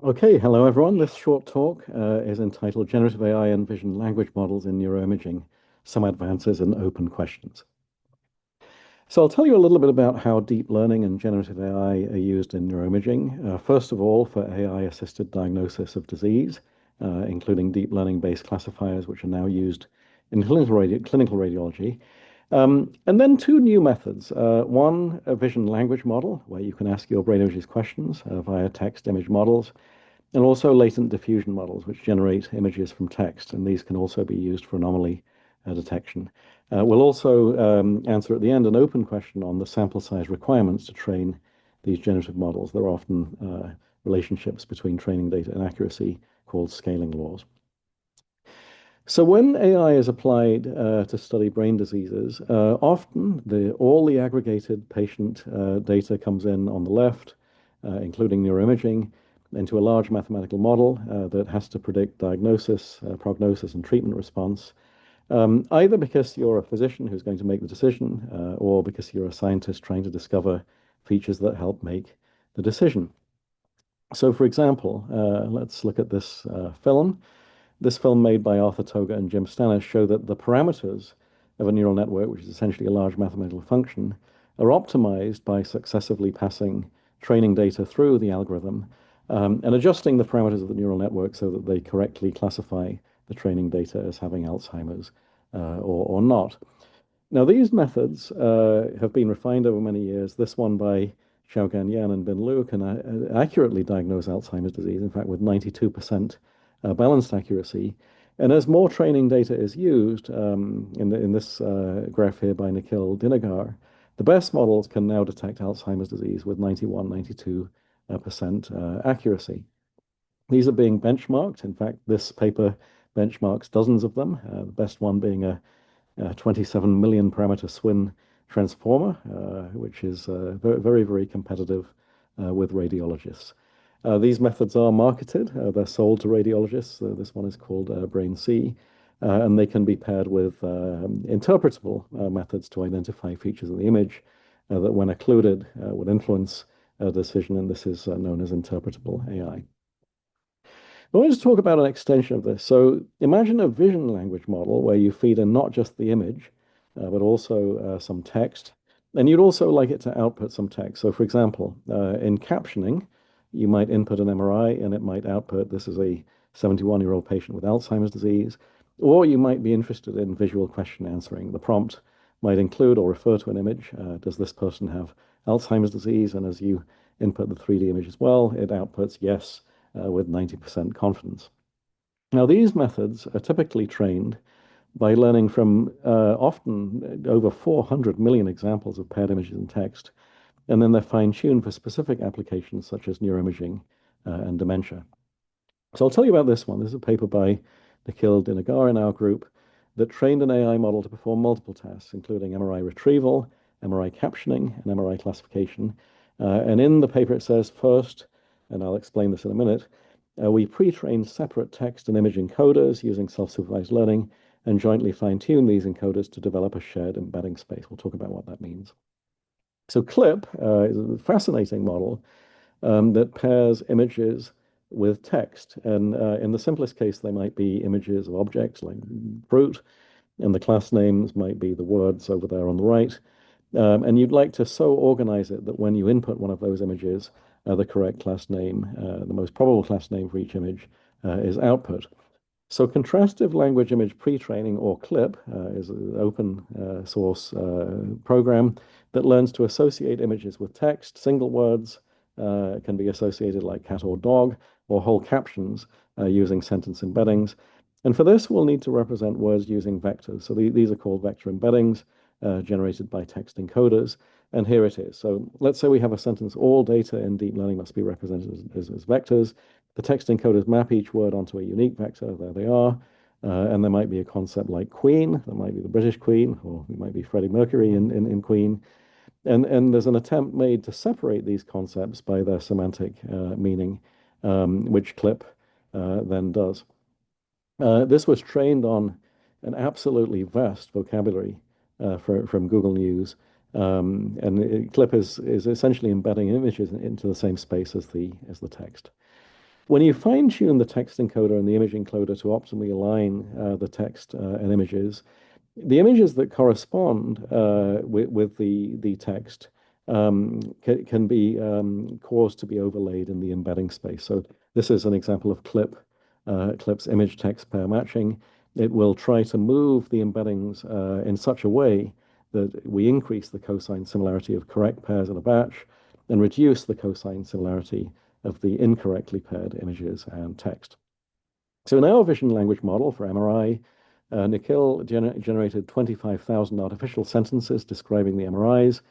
Okay, hello everyone. This short talk is entitled Generative AI and Vision Language Models in Neuroimaging, Some Advances and Open Questions. So I'll tell you a little bit about how deep learning and generative AI are used in neuroimaging. First of all, for AI-assisted diagnosis of disease, including deep learning-based classifiers, which are now used in clinical radiology. And then two new methods. One, a vision language model, where you can ask your brain images questions via text image models, and also latent diffusion models, which generate images from text, and these can also be used for anomaly detection. We'll also answer at the end an open question on the sample size requirements to train these generative models. There are often relationships between training data and accuracy called scaling laws. So when AI is applied to study brain diseases, often all the aggregated patient data comes in on the left, including neuroimaging, into a large mathematical model that has to predict diagnosis, prognosis, and treatment response, either because you're a physician who's going to make the decision, or because you're a scientist trying to discover features that help make the decision. So, for example, let's look at this film. This film made by Arthur Toga and Jim Stannis show that the parameters of a neural network, which is essentially a large mathematical function, are optimized by successively passing training data through the algorithm and adjusting the parameters of the neural network so that they correctly classify the training data as having Alzheimer's or not. Now, these methods have been refined over many years. This one by Xiaogan Yan and Bin Liu can accurately diagnose Alzheimer's disease, in fact, with 92% balanced accuracy. And as more training data is used, in this graph here by Nikhil Dinagar, the best models can now detect Alzheimer's disease with 91, 92% accuracy. These are being benchmarked. In fact, this paper benchmarks dozens of them, the best one being a 27 million parameter Swin transformer, which is very, very competitive with radiologists. These methods are marketed. They're sold to radiologists. This one is called Brain-C, and they can be paired with interpretable methods to identify features of the image that, when occluded, would influence a decision, and this is known as interpretable AI. I want to talk about an extension of this. So imagine a vision language model where you feed in not just the image, but also some text, and you'd also like it to output some text. So, for example, in captioning, you might input an MRI and it might output, this is a 71-year-old patient with Alzheimer's disease, or you might be interested in visual question answering. The prompt might include or refer to an image. Does this person have Alzheimer's disease? And as you input the 3D image as well, it outputs yes with 90% confidence. Now, these methods are typically trained by learning from often over 400 million examples of paired images and text, and then they're fine-tuned for specific applications such as neuroimaging and dementia. So I'll tell you about this one. This is a paper by Nikhil Dinagar in our group that trained an AI model to perform multiple tasks, including MRI retrieval, MRI captioning, and MRI classification. And in the paper it says, first, and I'll explain this in a minute, we pre-trained separate text and image encoders using self-supervised learning and jointly fine-tuned these encoders to develop a shared embedding space. We'll talk about what that means. So CLIP is a fascinating model that pairs images with text. And in the simplest case, they might be images of objects like fruit, and the class names might be the words over there on the right. And you'd like to so organize it that when you input one of those images, the correct class name, the most probable class name for each image, is output. So contrastive language image pre-training, or CLIP, is an open source program that learns to associate images with text. Single words can be associated like cat or dog, or whole captions using sentence embeddings. And for this, we'll need to represent words using vectors. So these are called vector embeddings generated by text encoders. And here it is. So let's say we have a sentence. All data in deep learning must be represented as vectors. The text encoders map each word onto a unique vector. There they are. And there might be a concept like Queen. There might be the British Queen, or it might be Freddie Mercury in Queen. And there's an attempt made to separate these concepts by their semantic meaning, which CLIP then does. This was trained on an absolutely vast vocabulary from Google News. And CLIP is essentially embedding images into the same space as the text. When you fine-tune the text encoder and the image encoder to optimally align the text and images, the images that correspond with the text can be caused to be overlaid in the embedding space. So this is an example of CLIP's image text pair matching. It will try to move the embeddings in such a way that we increase the cosine similarity of correct pairs in a batch and reduce the cosine similarity of the incorrectly paired images and text. So in our vision language model for MRI, Nikhil generated 25,000 artificial sentences describing the MRIs,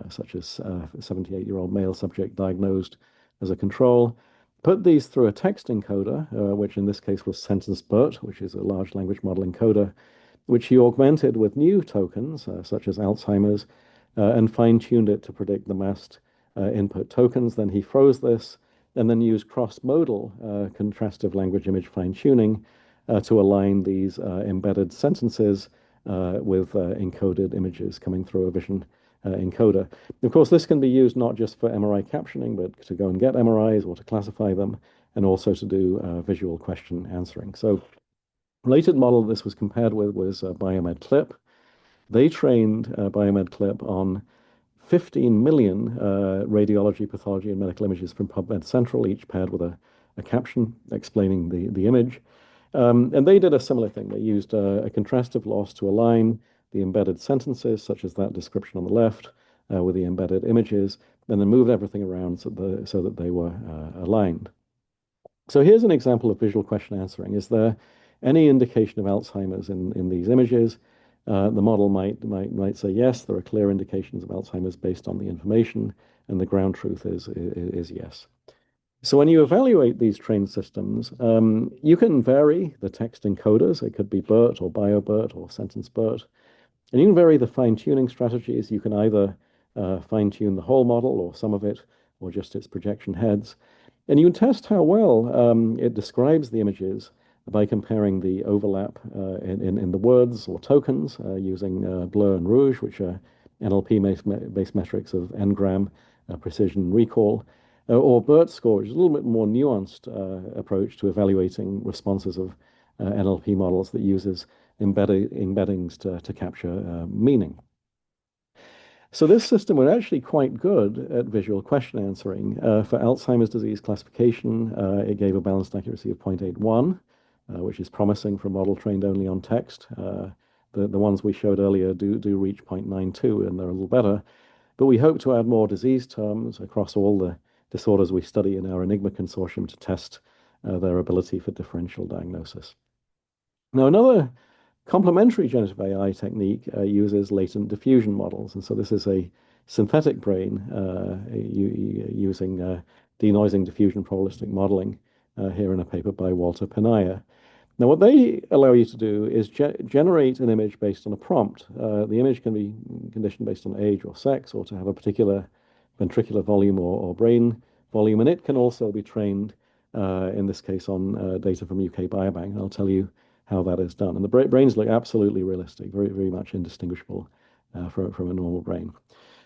such as a 78-year-old male subject diagnosed as a control, put these through a text encoder, which in this case was SentenceBERT, which is a large language model encoder, which he augmented with new tokens, such as Alzheimer's, and fine-tuned it to predict the masked input tokens. Then he froze this and then used cross-modal contrastive language image fine-tuning to align these embedded sentences with encoded images coming through a vision encoder. Of course, this can be used not just for MRI captioning, but to go and get MRIs or to classify them, and also to do visual question answering. So related model this was compared with was Biomed Clip. They trained Biomed Clip on 15 million radiology, pathology, and medical images from PubMed Central, each paired with a caption explaining the image. And they did a similar thing. They used a contrastive loss to align the embedded sentences, such as that description on the left, with the embedded images, and then moved everything around so that they were aligned. So here's an example of visual question answering. Is there any indication of Alzheimer's in these images? The model might say yes, there are clear indications of Alzheimer's based on the information, and the ground truth is yes. So when you evaluate these trained systems, you can vary the text encoders. It could be BERT or BioBERT or SentenceBERT. And you can vary the fine-tuning strategies. You can either fine-tune the whole model or some of it, or just its projection heads. And you can test how well it describes the images by comparing the overlap in the words or tokens using blur and rouge, which are NLP-based metrics of n-gram precision recall, or BERT score, which is a little bit more nuanced approach to evaluating responses of NLP models that uses embeddings to capture meaning. So this system was actually quite good at visual question answering. For Alzheimer's disease classification, it gave a balanced accuracy of 0.81, which is promising for a model trained only on text. The ones we showed earlier do reach 0.92, and they're a little better. But we hope to add more disease terms across all the disorders we study in our Enigma consortium to test their ability for differential diagnosis. Now, another complementary generative AI technique uses latent diffusion models. And so this is a synthetic brain using denoising diffusion probabilistic modeling here in a paper by Walter Penaya. Now, what they allow you to do is generate an image based on a prompt. The image can be conditioned based on age or sex, or to have a particular ventricular volume or brain volume. And it can also be trained, in this case, on data from UK Biobank. I'll tell you how that is done. And the brains look absolutely realistic, very, very much indistinguishable from a normal brain.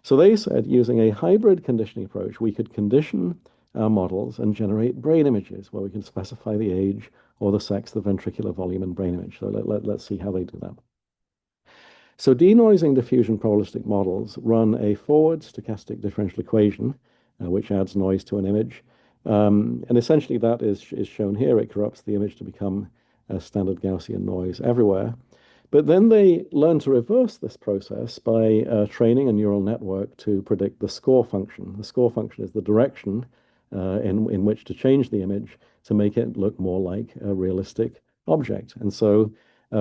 So they said using a hybrid conditioning approach, we could condition our models and generate brain images where we can specify the age or the sex, the ventricular volume, and brain image. So let's see how they do that. So denoising diffusion probabilistic models run a forward stochastic differential equation, which adds noise to an image. And essentially that is shown here. It corrupts the image to become standard Gaussian noise everywhere. But then they learn to reverse this process by training a neural network to predict the score function. The score function is the direction in which to change the image to make it look more like a realistic object. And so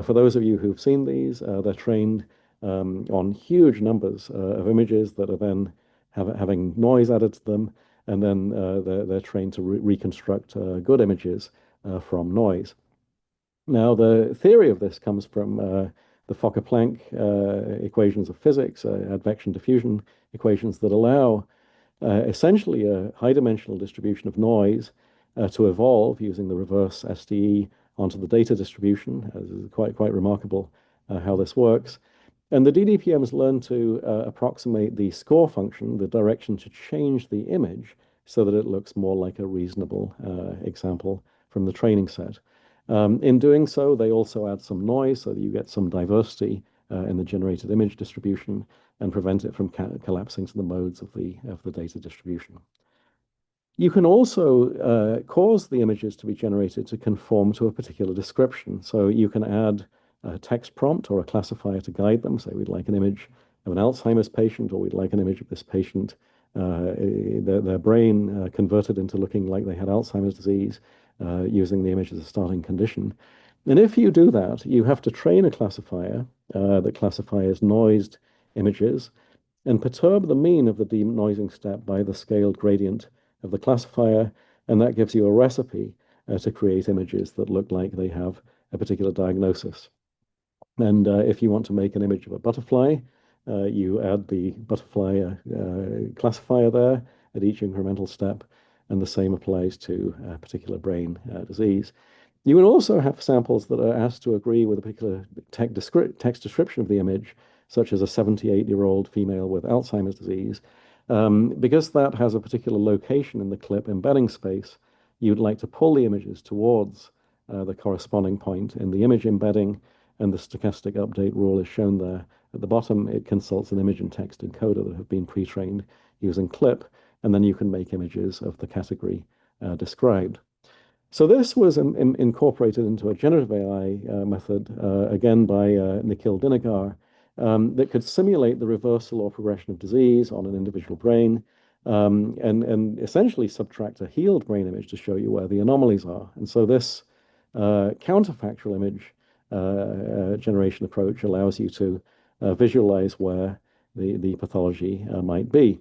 for those of you who've seen these, they're trained on huge numbers of images that are then having noise added to them, and then they're trained to reconstruct good images from noise. Now, the theory of this comes from the Fokker-Planck equations of physics, advection diffusion equations that allow essentially a high-dimensional distribution of noise to evolve using the reverse SDE onto the data distribution. It's quite remarkable how this works. And the DDPMs learn to approximate the score function, the direction to change the image, so that it looks more like a reasonable example from the training set. In doing so, they also add some noise so that you get some diversity in the generated image distribution and prevent it from collapsing to the modes of the data distribution. You can also cause the images to be generated to conform to a particular description. So you can add a text prompt or a classifier to guide them. Say we'd like an image of an Alzheimer's patient, or we'd like an image of this patient, their brain converted into looking like they had Alzheimer's disease, using the image as a starting condition. And if you do that, you have to train a classifier that classifies noised images and perturb the mean of the denoising step by the scaled gradient of the classifier, and that gives you a recipe to create images that look like they have a particular diagnosis. And if you want to make an image of a butterfly, you add the butterfly classifier there at each incremental step, and the same applies to a particular brain disease. You would also have samples that are asked to agree with a particular text description of the image, such as a 78-year-old female with Alzheimer's disease. Because that has a particular location in the clip embedding space, you'd like to pull the images towards the corresponding point in the image embedding, and the stochastic update rule is shown there. At the bottom, it consults an image and text encoder that have been pre-trained using CLIP, and then you can make images of the category described. So this was incorporated into a generative AI method, again by Nikhil Dinagar, that could simulate the reversal or progression of disease on an individual brain, and essentially subtract a healed brain image to show you where the anomalies are. And so this counterfactual image generation approach allows you to visualize where the pathology might be.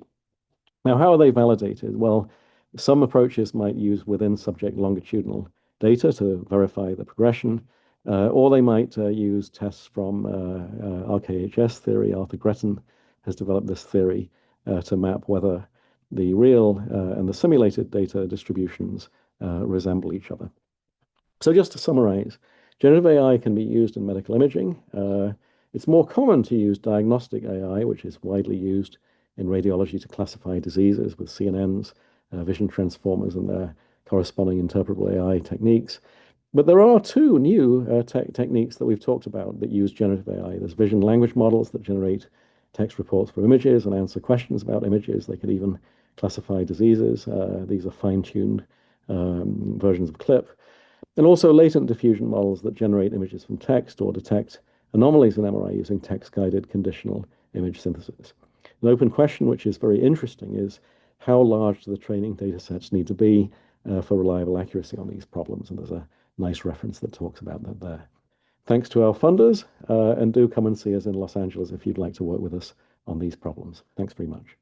Now, how are they validated? Well, some approaches might use within subject longitudinal data to verify the progression, or they might use tests from RKHS theory. Arthur Gretton has developed this theory to map whether the real and the simulated data distributions resemble each other. So just to summarize, generative AI can be used in medical imaging. It's more common to use diagnostic AI, which is widely used in radiology to classify diseases with CNNs, vision transformers, and their corresponding interpretable AI techniques. But there are two new techniques that we've talked about that use generative AI. There's vision language models that generate text reports for images and answer questions about images. They could even classify diseases. These are fine-tuned versions of CLIP. And also latent diffusion models that generate images from text or detect anomalies in MRI using text-guided conditional image synthesis. An open question, which is very interesting, is how large do the training data sets need to be for reliable accuracy on these problems? And there's a nice reference that talks about that there. Thanks to our funders, and do come and see us in Los Angeles if you'd like to work with us on these problems. Thanks very much.